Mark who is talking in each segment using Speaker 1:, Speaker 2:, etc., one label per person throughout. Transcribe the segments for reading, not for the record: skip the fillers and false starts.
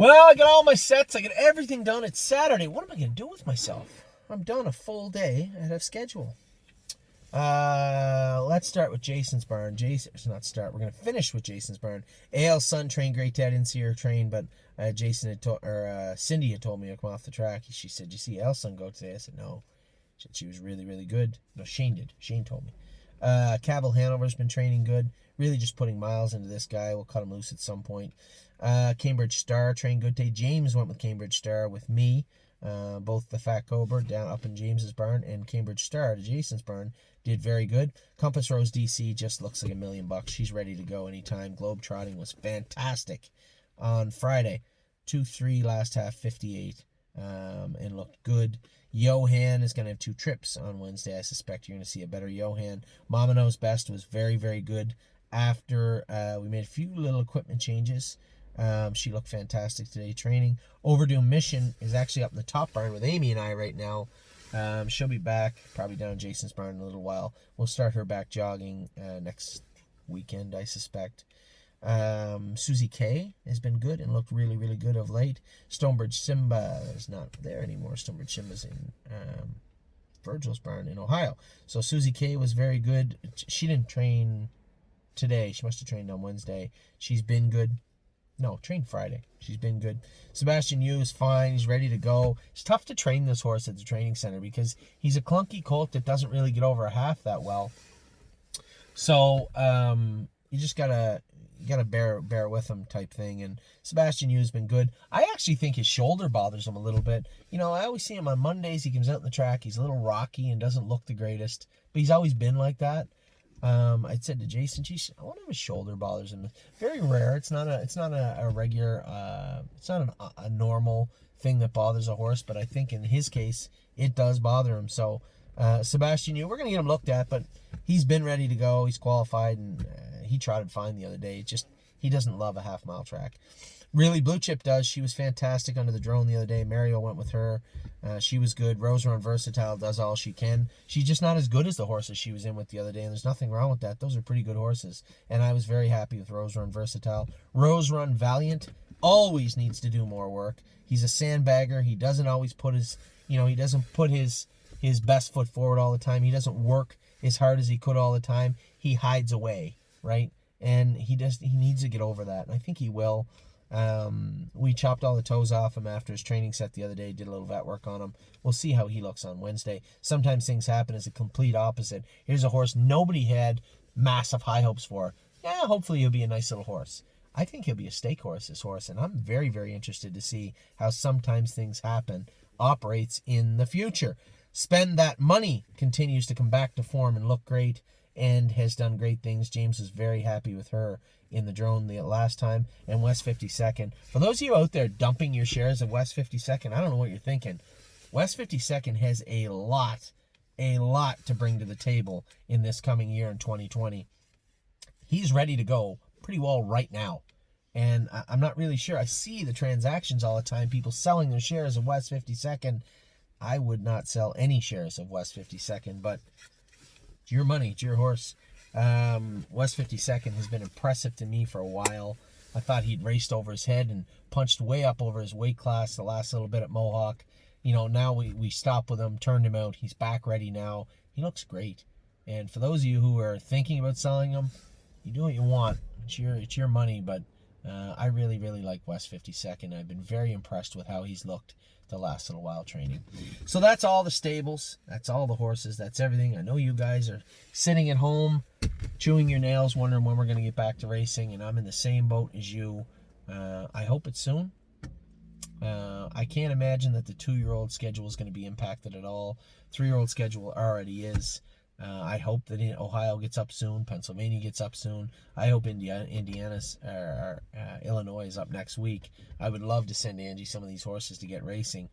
Speaker 1: Well, I got all my sets. I got everything done. It's Saturday. What am I going to do with myself? I'm done a full day ahead of schedule. Let's start with Jason's barn. Not start. We're going to finish with Jason's barn. AL Sun trained great. Dad didn't see her train, but Cindy had told me to come off the track. She said, "You see AL Sun go today?" I said, "No." She was really, really good. No, Shane did. Shane told me. Cavill Hanover's been training good. Really just putting miles into this guy. We'll cut him loose at some point. Cambridge Star trained good today. James went with Cambridge Star with me. Both the Fat Cobra down up in James's barn and Cambridge Star to Jason's barn did very good. Compass Rose DC just looks like $1,000,000. She's ready to go anytime. Globetrotting was fantastic on Friday. 2-3 last half, 58, and looked good. Johan is going to have 2 trips on Wednesday. I suspect you're going to see a better Johan. Mama Knows Best was very, very good after we made a few little equipment changes. She looked fantastic today training. Overdue Mission is actually up in the top barn with Amy and I right now. She'll be back probably down Jason's barn in a little while. We'll start her back jogging next weekend, I suspect. Susie K has been good and looked really, really good of late. Stonebridge Simba is not there anymore. Stonebridge Simba's in Virgil's barn in Ohio. So Susie K was very good. She didn't train today. She must have trained on Wednesday. She's been good. No, trained Friday. She's been good. Sebastian Yu is fine. He's ready to go. It's tough to train this horse at the training center because he's a clunky colt that doesn't really get over a half that well. So you just gotta bear with him type thing. And Sebastian Yu's been good. I actually think his shoulder bothers him a little bit. You know, I always see him on Mondays. He comes out in the track. He's a little rocky and doesn't look the greatest, but he's always been like that. I said to Jason, geez, I wonder if his shoulder bothers him. Very rare. It's not a regular, it's not a normal thing that bothers a horse, but I think in his case, it does bother him. So, Sebastian Yu, we're going to get him looked at, but he's been ready to go. He's qualified, and he trotted fine the other day. Just, he doesn't love a half-mile track. Really, Blue Chip does. She was fantastic under the drone the other day. Mario went with her. She was good. Rose Run Versatile does all she can. She's just not as good as the horses she was in with the other day, and there's nothing wrong with that. Those are pretty good horses, and I was very happy with Rose Run Versatile. Rose Run Valiant always needs to do more work. He's a sandbagger. He doesn't always put his, he doesn't put his best foot forward all the time. He doesn't work as hard as he could all the time. He hides away, right? And he needs to get over that, and I think he will. We chopped all the toes off him after his training set the other day, did a little vet work on him. We'll see how he looks on Wednesday. Sometimes things happen as a complete opposite. Here's a horse nobody had massive high hopes for. Yeah, hopefully he'll be a nice little horse. I think he'll be a stake horse, this horse, and I'm very, very interested to see how sometimes things happen, operates in the future. Spend That Money continues to come back to form and look great and has done great things. James was very happy with her in the drone the last time, and West 52nd. For those of you out there dumping your shares of West 52nd, I don't know what you're thinking. West 52nd has a lot to bring to the table in this coming year in 2020. He's ready to go pretty well right now, and I'm not really sure. I see the transactions all the time, people selling their shares of West 52nd. I would not sell any shares of West 52nd, but it's your money, it's your horse. West 52nd has been impressive to me for a while. I thought he'd raced over his head and punched way up over his weight class the last little bit at Mohawk. Now we stopped with him, turned him out. He's back ready now. He looks great. And for those of you who are thinking about selling him, you do what you want. It's your money, but I really, really like West 52nd. I've been very impressed with how he's looked the last little while training. So that's all the stables. That's all the horses. That's everything. I know you guys are sitting at home, chewing your nails, wondering when we're going to get back to racing, and I'm in the same boat as you. I hope it's soon. I can't imagine that the 2-year-old schedule is going to be impacted at all. 3-year-old schedule already is. I hope that Ohio gets up soon. Pennsylvania gets up soon. I hope Indiana's Illinois is up next week. I would love to send Angie some of these horses to get racing.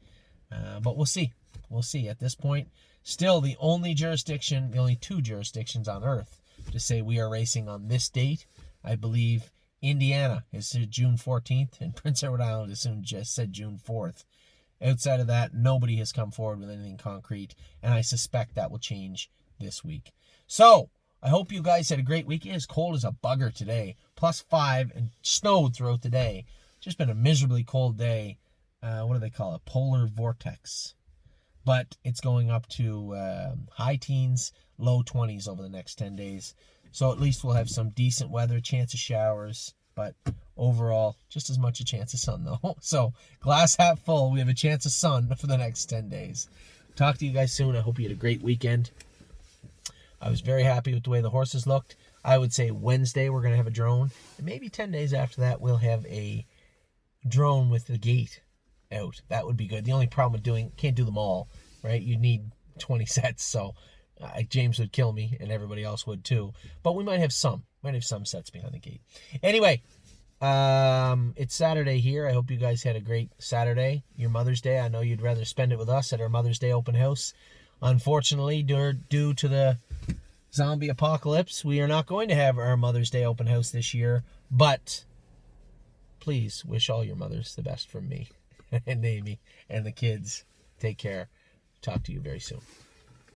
Speaker 1: But we'll see. We'll see. At this point, still the only 2 jurisdictions on earth to say we are racing on this date. I believe Indiana is June 14th, and Prince Edward Island as soon just said June 4th. Outside of that, nobody has come forward with anything concrete, and I suspect that will change this week. So, I hope you guys had a great week. It is cold as a bugger today, +5, and snowed throughout the day. just been a miserably cold day. What do they call it? Polar vortex. But it's going up to high teens, low 20s over the next 10 days. So at least we'll have some decent weather, chance of showers, but overall, just as much a chance of sun though. So glass half full, we have a chance of sun for the next 10 days. Talk to you guys soon. I hope you had a great weekend. I was very happy with the way the horses looked. I would say Wednesday we're going to have a drone. And maybe 10 days after that we'll have a drone with the gate out. That would be good. The only problem with can't do them all, right? You need 20 sets. So James would kill me and everybody else would too. But we might have some. Sets behind the gate. Anyway, it's Saturday here. I hope you guys had a great Saturday, your Mother's Day. I know you'd rather spend it with us at our Mother's Day open house. Unfortunately, due to the zombie apocalypse, we are not going to have our Mother's Day open house this year, but please wish all your mothers the best from me and Amy and the kids. Take care. Talk to you very soon.